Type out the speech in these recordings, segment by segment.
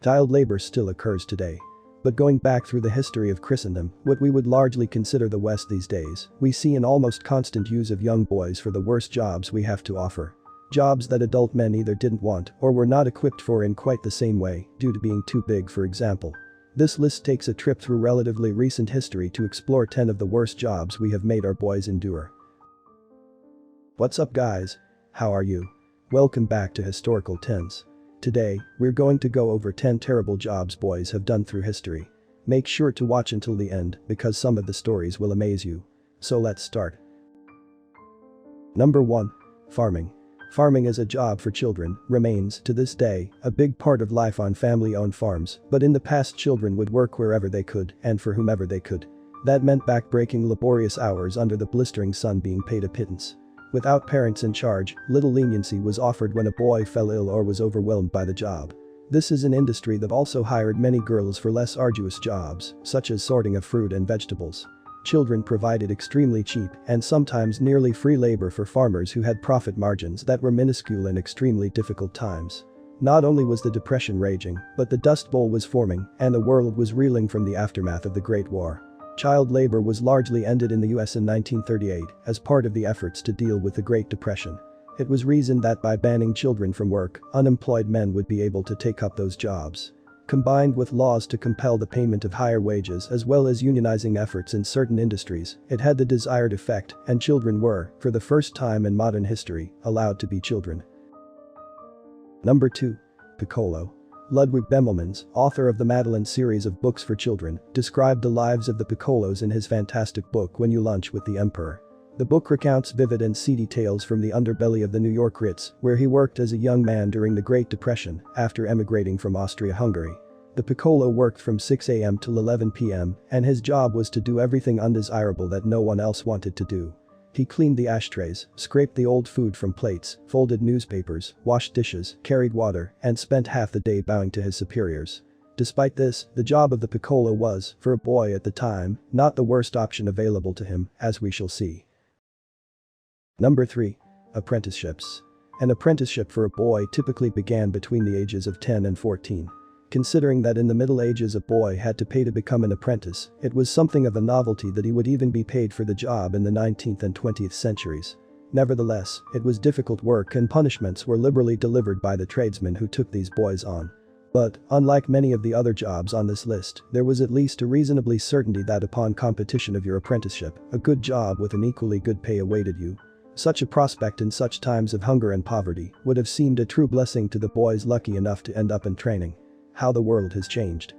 Child labor still occurs today. But going back through the history of Christendom, what we would largely consider the West these days, we see an almost constant use of young boys for the worst jobs we have to offer. Jobs that adult men either didn't want or were not equipped for in quite the same way, due to being too big, for example. This list takes a trip through relatively recent history to explore 10 of the worst jobs we have made our boys endure. What's up, guys? How are you? Welcome back to Historical Tens. Today, we're going to go over 10 terrible jobs boys have done through history. Make sure to watch until the end because some of the stories will amaze you. So let's start. Number 1. Farming. Farming as a job for children remains, to this day, a big part of life on family-owned farms, but in the past children would work wherever they could and for whomever they could. That meant back-breaking laborious hours under the blistering sun being paid a pittance. Without parents in charge, little leniency was offered when a boy fell ill or was overwhelmed by the job. This is an industry that also hired many girls for less arduous jobs, such as sorting of fruit and vegetables. Children provided extremely cheap and sometimes nearly free labor for farmers who had profit margins that were minuscule in extremely difficult times. Not only was the Depression raging, but the Dust Bowl was forming and the world was reeling from the aftermath of the Great War. Child labor was largely ended in the US in 1938 as part of the efforts to deal with the Great Depression. It was reasoned that by banning children from work, unemployed men would be able to take up those jobs. Combined with laws to compel the payment of higher wages as well as unionizing efforts in certain industries, it had the desired effect and children were, for the first time in modern history, allowed to be children. Number 2. Piccolo. Ludwig Bemelmans, author of the Madeline series of books for children, described the lives of the Piccolos in his fantastic book When You Lunch with the Emperor. The book recounts vivid and seedy tales from the underbelly of the New York Ritz, where he worked as a young man during the Great Depression after emigrating from Austria-Hungary. The Piccolo worked from 6 a.m. till 11 p.m., and his job was to do everything undesirable that no one else wanted to do. He cleaned the ashtrays, scraped the old food from plates, folded newspapers, washed dishes, carried water, and spent half the day bowing to his superiors. Despite this, the job of the Piccolo was, for a boy at the time, not the worst option available to him, as we shall see. Number 3. Apprenticeships. An apprenticeship for a boy typically began between the ages of 10 and 14. Considering that in the Middle Ages a boy had to pay to become an apprentice, it was something of a novelty that he would even be paid for the job in the 19th and 20th centuries. Nevertheless, it was difficult work and punishments were liberally delivered by the tradesmen who took these boys on. But, unlike many of the other jobs on this list, there was at least a reasonably certainty that upon competition of your apprenticeship, a good job with an equally good pay awaited you. Such a prospect in such times of hunger and poverty would have seemed a true blessing to the boys lucky enough to end up in training. How the world has changed.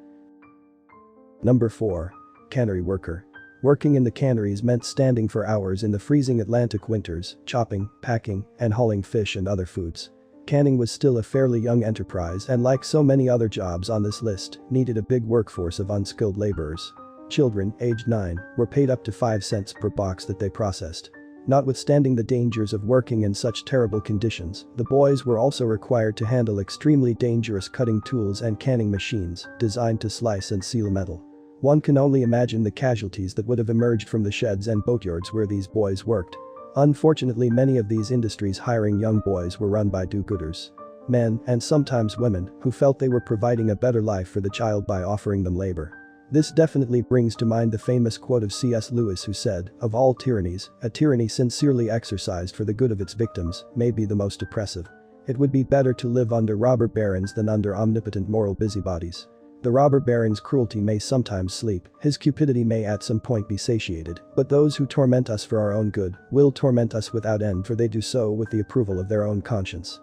Number 4. Cannery worker. Working in the canneries meant standing for hours in the freezing Atlantic winters, chopping, packing, and hauling fish and other foods. Canning was still a fairly young enterprise and like so many other jobs on this list, needed a big workforce of unskilled laborers. Children, aged 9, were paid up to 5 cents per box that they processed. Notwithstanding the dangers of working in such terrible conditions, the boys were also required to handle extremely dangerous cutting tools and canning machines designed to slice and seal metal. One can only imagine the casualties that would have emerged from the sheds and boatyards where these boys worked. Unfortunately, many of these industries hiring young boys were run by do-gooders. Men, and sometimes women, who felt they were providing a better life for the child by offering them labor. This definitely brings to mind the famous quote of C.S. Lewis who said, "Of all tyrannies, a tyranny sincerely exercised for the good of its victims may be the most oppressive. It would be better to live under robber barons than under omnipotent moral busybodies. The robber baron's cruelty may sometimes sleep, his cupidity may at some point be satiated, but those who torment us for our own good will torment us without end for they do so with the approval of their own conscience."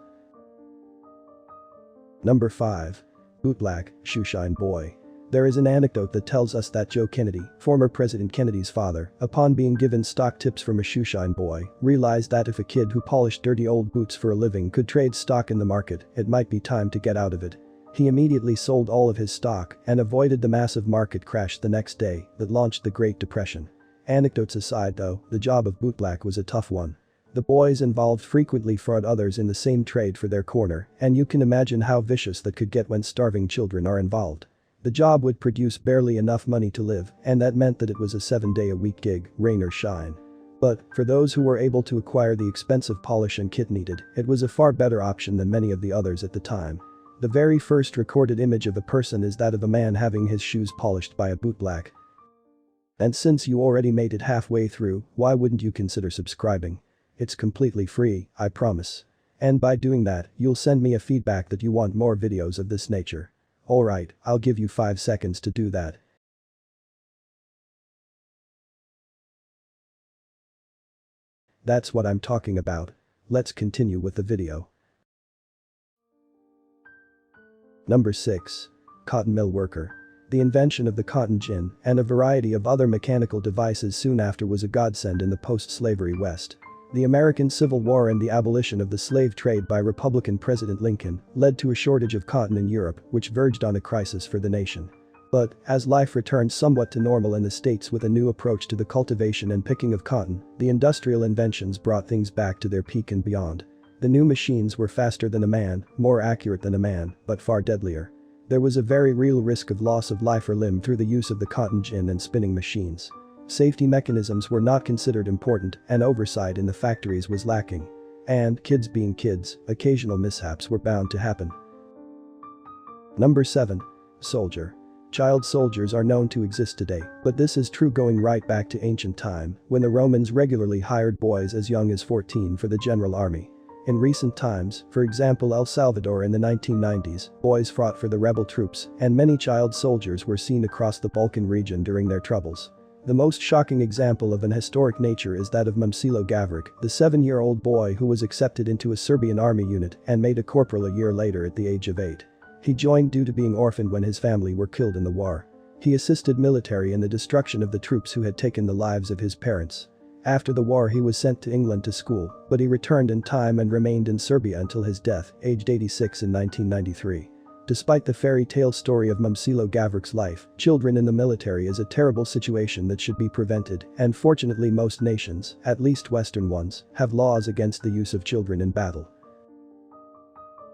Number 5. Bootleg Shoeshine Boy. There is an anecdote that tells us that Joe Kennedy, former President Kennedy's father, upon being given stock tips from a shoeshine boy, realized that if a kid who polished dirty old boots for a living could trade stock in the market, it might be time to get out of it. He immediately sold all of his stock and avoided the massive market crash the next day that launched the Great Depression. Anecdotes aside though, the job of bootleg was a tough one. The boys involved frequently fraud others in the same trade for their corner, and you can imagine how vicious that could get when starving children are involved. The job would produce barely enough money to live, and that meant that it was a 7-day-a-week gig, rain or shine. But, for those who were able to acquire the expensive polish and kit needed, it was a far better option than many of the others at the time. The very first recorded image of a person is that of a man having his shoes polished by a bootblack. And since you already made it halfway through, why wouldn't you consider subscribing? It's completely free, I promise. And by doing that, you'll send me a feedback that you want more videos of this nature. Alright, I'll give you 5 seconds to do that. That's what I'm talking about. Let's continue with the video. Number 6. Cotton mill worker. The invention of the cotton gin and a variety of other mechanical devices soon after was a godsend in the post-slavery West. The American Civil War and the abolition of the slave trade by Republican President Lincoln led to a shortage of cotton in Europe, which verged on a crisis for the nation. But, as life returned somewhat to normal in the States with a new approach to the cultivation and picking of cotton, the industrial inventions brought things back to their peak and beyond. The new machines were faster than a man, more accurate than a man, but far deadlier. There was a very real risk of loss of life or limb through the use of the cotton gin and spinning machines. Safety mechanisms were not considered important and oversight in the factories was lacking. And, kids being kids, occasional mishaps were bound to happen. Number 7. Soldier. Child soldiers are known to exist today, but this is true going right back to ancient time, when the Romans regularly hired boys as young as 14 for the general army. In recent times, for example El Salvador in the 1990s, boys fought for the rebel troops, and many child soldiers were seen across the Balkan region during their troubles. The most shocking example of an historic nature is that of Piccolo, the 7-year-old boy who was accepted into a Serbian army unit and made a corporal a year later at the age of 8. He joined due to being orphaned when his family were killed in the war. He assisted military in the destruction of the troops who had taken the lives of his parents. After the war he was sent to England to school, but he returned in time and remained in Serbia until his death, aged 86 in 1993. Despite the fairy tale story of Piccolo Gavrik's life, children in the military is a terrible situation that should be prevented, and fortunately most nations, at least Western ones, have laws against the use of children in battle.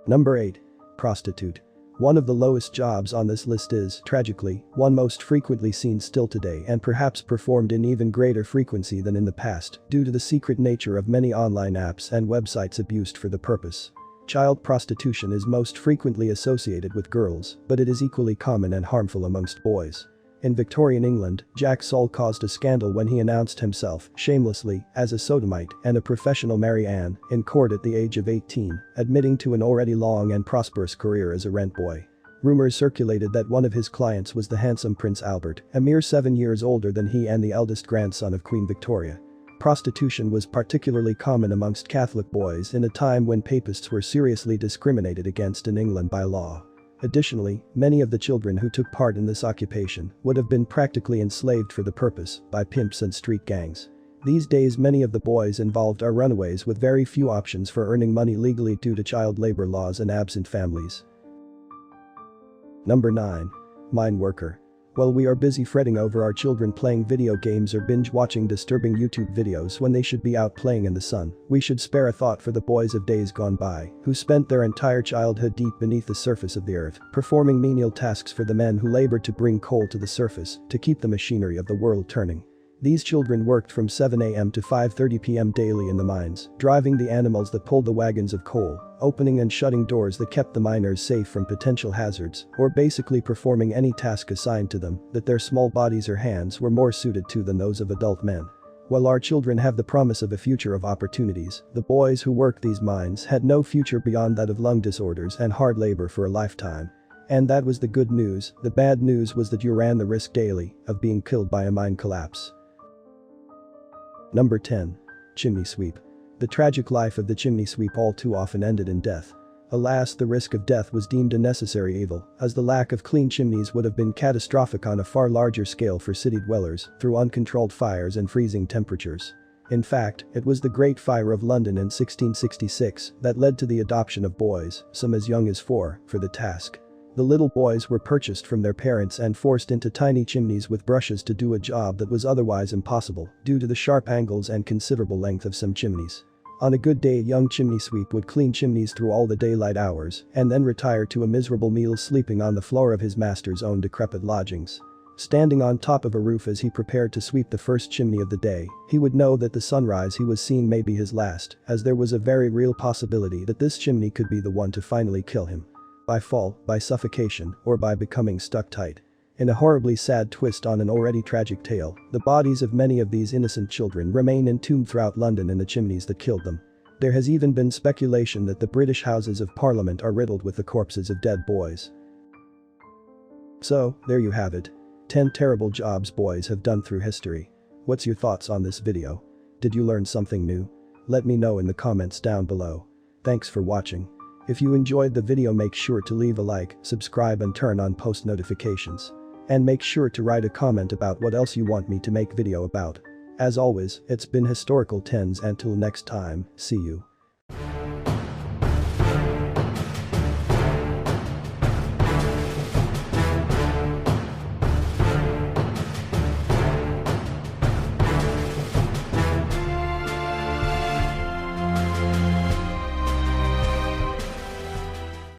Number 8. Prostitute. One of the lowest jobs on this list is, tragically, one most frequently seen still today and perhaps performed in even greater frequency than in the past due to the secret nature of many online apps and websites abused for the purpose. Child prostitution is most frequently associated with girls, but it is equally common and harmful amongst boys. In Victorian England, Jack Saul caused a scandal when he announced himself, shamelessly, as a sodomite and a professional Mary Ann, in court at the age of 18, admitting to an already long and prosperous career as a rent boy. Rumors circulated that one of his clients was the handsome Prince Albert, a mere 7 years older than he and the eldest grandson of Queen Victoria. Prostitution was particularly common amongst Catholic boys in a time when papists were seriously discriminated against in England by law. Additionally, many of the children who took part in this occupation would have been practically enslaved for the purpose by pimps and street gangs. These days many of the boys involved are runaways with very few options for earning money legally due to child labor laws and absent families. Number 9. Mine worker. While we are busy fretting over our children playing video games or binge-watching disturbing YouTube videos when they should be out playing in the sun, we should spare a thought for the boys of days gone by, who spent their entire childhood deep beneath the surface of the earth, performing menial tasks for the men who labored to bring coal to the surface, to keep the machinery of the world turning. These children worked from 7 a.m. to 5:30 p.m. daily in the mines, driving the animals that pulled the wagons of coal, opening and shutting doors that kept the miners safe from potential hazards, or basically performing any task assigned to them that their small bodies or hands were more suited to than those of adult men. While our children have the promise of a future of opportunities, the boys who worked these mines had no future beyond that of lung disorders and hard labor for a lifetime. And that was the good news. The bad news was that you ran the risk daily of being killed by a mine collapse. Number 10. Chimney Sweep. The tragic life of the chimney sweep all too often ended in death. Alas, the risk of death was deemed a necessary evil, as the lack of clean chimneys would have been catastrophic on a far larger scale for city dwellers through uncontrolled fires and freezing temperatures. In fact, it was the Great Fire of London in 1666 that led to the adoption of boys, some as young as 4, for the task. The little boys were purchased from their parents and forced into tiny chimneys with brushes to do a job that was otherwise impossible due to the sharp angles and considerable length of some chimneys. On a good day a young chimney sweep would clean chimneys through all the daylight hours and then retire to a miserable meal sleeping on the floor of his master's own decrepit lodgings. Standing on top of a roof as he prepared to sweep the first chimney of the day, he would know that the sunrise he was seeing may be his last, as there was a very real possibility that this chimney could be the one to finally kill him. By fall, by suffocation, or by becoming stuck tight. In a horribly sad twist on an already tragic tale, the bodies of many of these innocent children remain entombed throughout London in the chimneys that killed them. There has even been speculation that the British Houses of Parliament are riddled with the corpses of dead boys. So, there you have it. 10 terrible jobs boys have done through history. What's your thoughts on this video? Did you learn something new? Let me know in the comments down below. Thanks for watching. If you enjoyed the video, make sure to leave a like, subscribe and turn on post notifications. And make sure to write a comment about what else you want me to make video about. As always, it's been Historical Tens, until next time, see you.